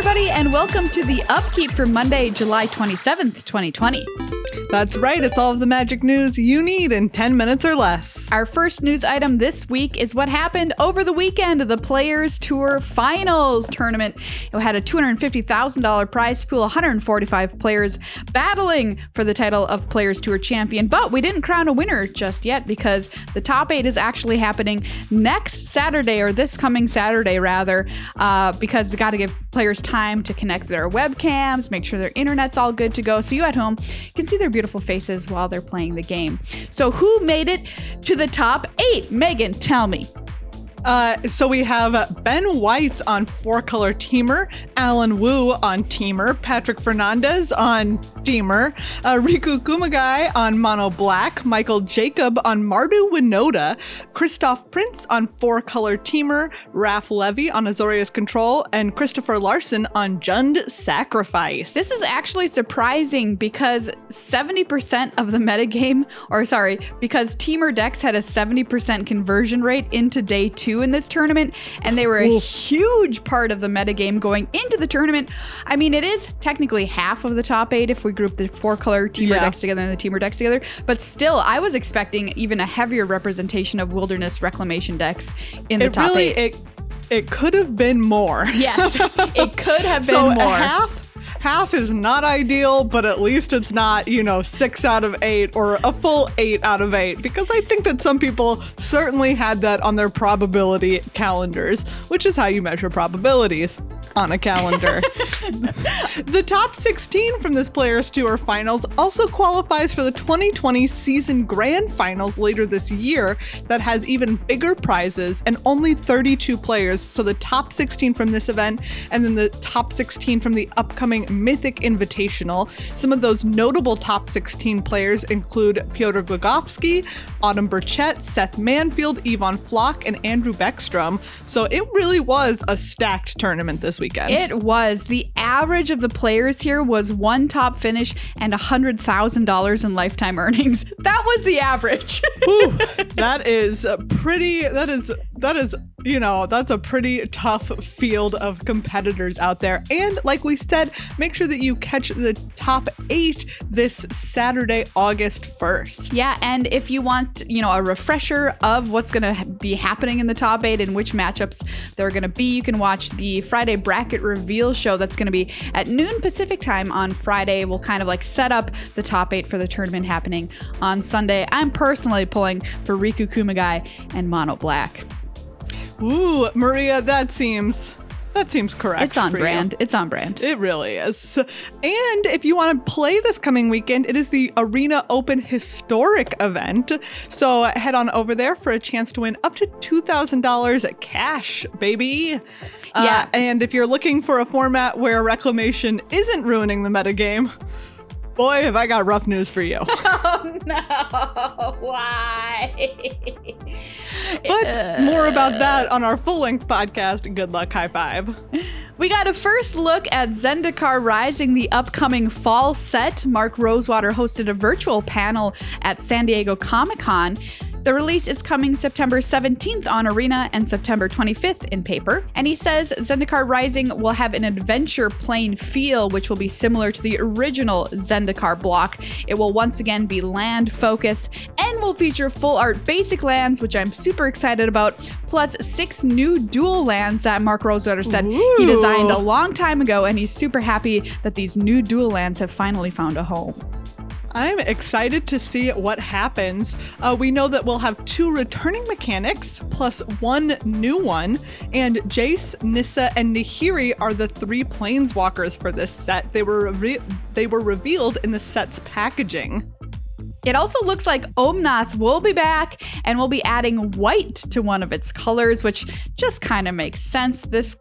everybody, and welcome to the Upkeep for Monday, July 27th, 2020. That's right. It's all of the Magic news you need in 10 minutes or less. Our first news item this week is what happened over the weekend of the Players Tour Finals tournament. It had a $250,000 prize pool, 145 players battling for the title of Players Tour champion. But we didn't crown a winner just yet because the top 8 is actually happening next Saturday, or this coming Saturday rather, because we got to give players time to connect their webcams, make sure their internet's all good to go, so you at home can see their beautiful faces while they're playing the game. So who made it to the top 8? Megan, tell me. So we have Ben White on 4-color Teamer, Alan Wu on Teamer, Patrick Fernandez on Teamer, Riku Kumagai on Mono Black, Michael Jacob on Mardu Winota, Christoph Prince on 4-color Teamer, Raph Levy on Azorius Control, and Christopher Larson on Jund Sacrifice. This is actually surprising because 70% of the metagame, because Teamer decks had a 70% conversion rate into day 2 in this tournament, and they were a huge part of the metagame going into the tournament. I mean, it is technically half of the top 8 if we group the 4-color Teamer decks together and the Teamer decks together, but still, I was expecting even a heavier representation of Wilderness Reclamation decks in the top 8. It could have been more. Yes, it could have been more. Half is not ideal, but at least it's not, 6 out of 8 or a full 8 out of 8, because I think that some people certainly had that on their probability calendars, which is how you measure probabilities on a calendar. The top 16 from this Players Tour Finals also qualifies for the 2020 season Grand Finals later this year that has even bigger prizes and only 32 players. So the top 16 from this event and then the top 16 from the upcoming Mythic Invitational. Some of those notable top 16 players include Pyotr Glogovsky, Autumn Burchett, Seth Manfield, Yvonne Flock, and Andrew Beckstrom. So it really was a stacked tournament this weekend. It was. The average of the players here was 1 top finish and $100,000 in lifetime earnings. That was the average. Ooh, that's a pretty tough field of competitors out there. And like we said, make sure that you catch the top 8 this Saturday, August 1st. Yeah, and if you want, a refresher of what's going to be happening in the top 8 and which matchups they're going to be, you can watch the Friday bracket reveal show that's going to be at noon Pacific time on Friday. We'll kind of set up the top 8 for the tournament happening on Sunday. I'm personally pulling for Riku Kumagai and Mono Black. Ooh, Maria, that seems correct. It's on brand. It's on brand. It really is. And if you want to play this coming weekend, it is the Arena Open Historic event. So head on over there for a chance to win up to $2,000 cash, baby. Yeah. And if you're looking for a format where Reclamation isn't ruining the metagame, boy, have I got rough news for you. Oh, no. Why? But more about that on our full-length podcast. Good luck, high five. We got a first look at Zendikar Rising, the upcoming fall set. Mark Rosewater hosted a virtual panel at San Diego Comic-Con. The release is coming September 17th on Arena and September 25th in paper. And he says Zendikar Rising will have an adventure plane feel, which will be similar to the original Zendikar block. It will once again be land focused and will feature full art basic lands, which I'm super excited about, plus 6 new dual lands that Mark Rosewater said he designed a long time ago, and he's super happy that these new dual lands have finally found a home. I'm excited to see what happens. We know that we'll have 2 returning mechanics plus 1 new one, and Jace, Nissa, and Nahiri are the 3 planeswalkers for this set. They were revealed in the set's packaging. It also looks like Omnath will be back and will be adding white to one of its colors, which just kind of makes sense. This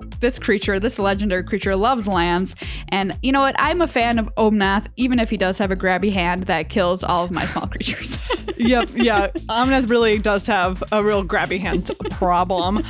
legendary creature loves lands. And you know what? I'm a fan of Omnath, even if he does have a grabby hand that kills all of my small creatures. Yep, yeah. Omnath really does have a real grabby hand problem.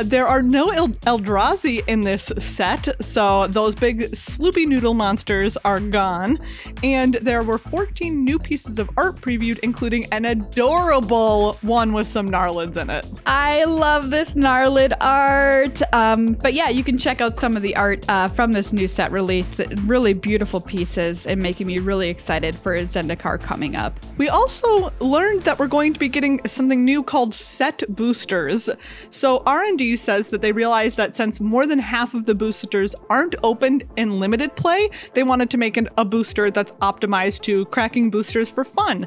There are no Eldrazi in this set, so those big sloopy noodle monsters are gone. And there were 14 new pieces of art previewed, including an adorable one with some Gnarlids in it. I love this Gnarlid art. But yeah, you can check out some of the art from this new set release. Really beautiful pieces and making me really excited for Zendikar coming up. We also learned that we're going to be getting something new called set boosters. So R&D says that they realized that since more than half of the boosters aren't opened in limited play, they wanted to make a booster that's optimized to cracking boosters for fun.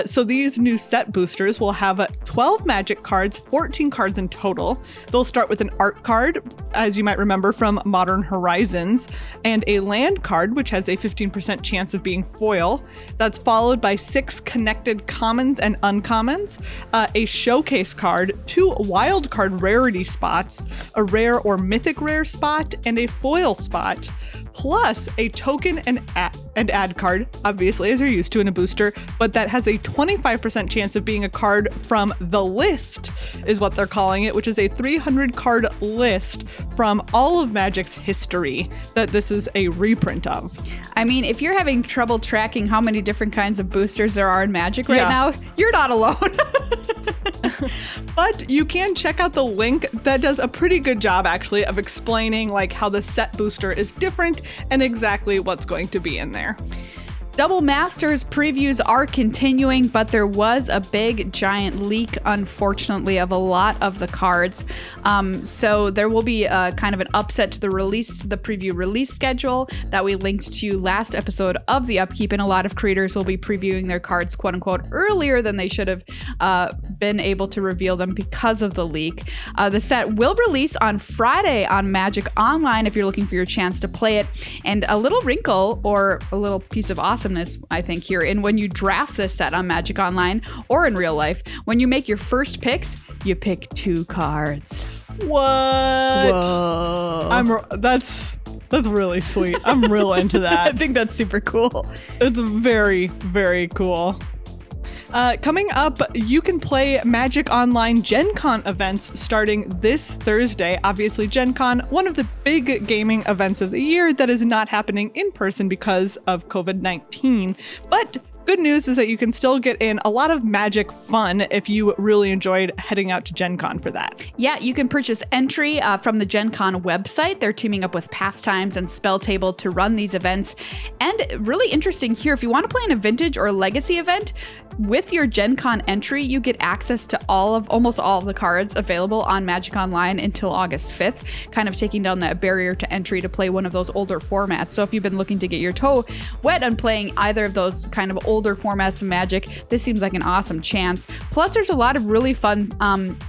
So these new set boosters will have 12 Magic cards, 14 cards in total. They'll start with an art card, as you might remember from Modern Horizons, and a land card, which has a 15% chance of being foil. That's followed by 6 connected commons and uncommons, a showcase card, 2 wild card rarity spots, a rare or mythic rare spot, and a foil spot, plus a token and add card, obviously, as you're used to in a booster, but that has a 25% chance of being a card from the list, is what they're calling it, which is a 300 card list from all of Magic's history that this is a reprint of. I mean, if you're having trouble tracking how many different kinds of boosters there are in Magic right now, you're not alone. But you can check out the link that does a pretty good job, actually, of explaining like how the set booster is different and exactly what's going to be in there. Double Masters previews are continuing, but there was a big giant leak, unfortunately, of a lot of the cards. So there will be kind of an upset to the preview release schedule that we linked to last episode of the Upkeep, and a lot of creators will be previewing their cards, quote unquote, earlier than they should have been able to reveal them because of the leak. The set will release on Friday on Magic Online if you're looking for your chance to play it. And a little wrinkle or a little piece of awesomeness, I think, here in when you draft this set on Magic Online or in real life, when you make your first picks, you pick 2 cards. What? Whoa. That's really sweet. I'm real into that. I think that's super cool. It's very, very cool. Coming up, you can play Magic Online GenCon events starting this Thursday. Obviously, GenCon, one of the big gaming events of the year that is not happening in person because of COVID-19. But good news is that you can still get in a lot of Magic fun if you really enjoyed heading out to GenCon for that. Yeah, you can purchase entry from the GenCon website. They're teaming up with Pastimes and Spell Table to run these events. And really interesting here, if you want to play in a vintage or legacy event, with your GenCon entry, you get access to almost all of the cards available on Magic Online until August 5th, kind of taking down that barrier to entry to play one of those older formats. So if you've been looking to get your toe wet on playing either of those kind of older formats of Magic, this seems like an awesome chance. Plus, there's a lot of really fun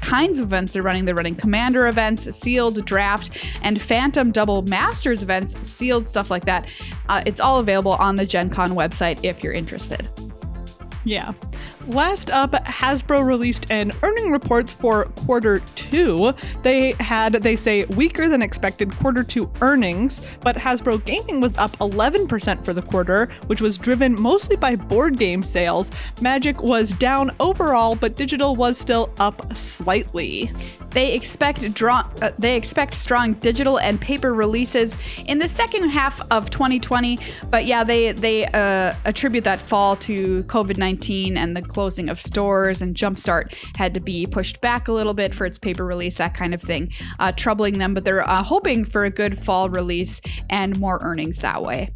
kinds of events they're running. They're running Commander events, Sealed Draft, and Phantom Double Masters events, sealed stuff like that. It's all available on the GenCon website if you're interested. Yeah. Last up, Hasbro released an earning reports for Q2. They say weaker than expected Q2 earnings, but Hasbro Gaming was up 11% for the quarter, which was driven mostly by board game sales. Magic was down overall, but digital was still up slightly. They expect strong digital and paper releases in the second half of 2020, but yeah, they attribute that fall to COVID-19 and the closing of stores, and Jumpstart had to be pushed back a little bit for its paper release, that kind of thing, troubling them, but they're hoping for a good fall release and more earnings that way.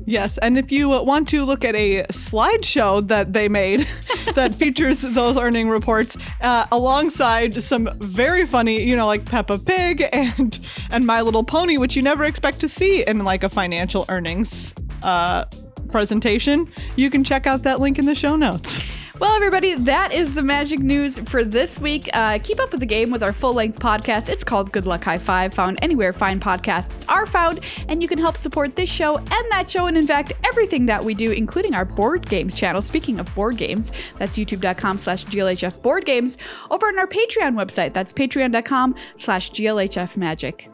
Yes, and if you want to look at a slideshow that they made that features those earning reports alongside some very funny, like Peppa Pig and My Little Pony, which you never expect to see in like a financial earnings presentation, you can check out that link in the show notes. Well, everybody, that is the Magic news for this week. Keep up with the game with our full-length podcast. It's called Good Luck High Five, found anywhere fine podcasts are found, and you can help support this show and that show, and in fact, everything that we do, including our board games channel. Speaking of board games, that's youtube.com/GLHF board games, over on our Patreon website. That's patreon.com/GLHF Magic.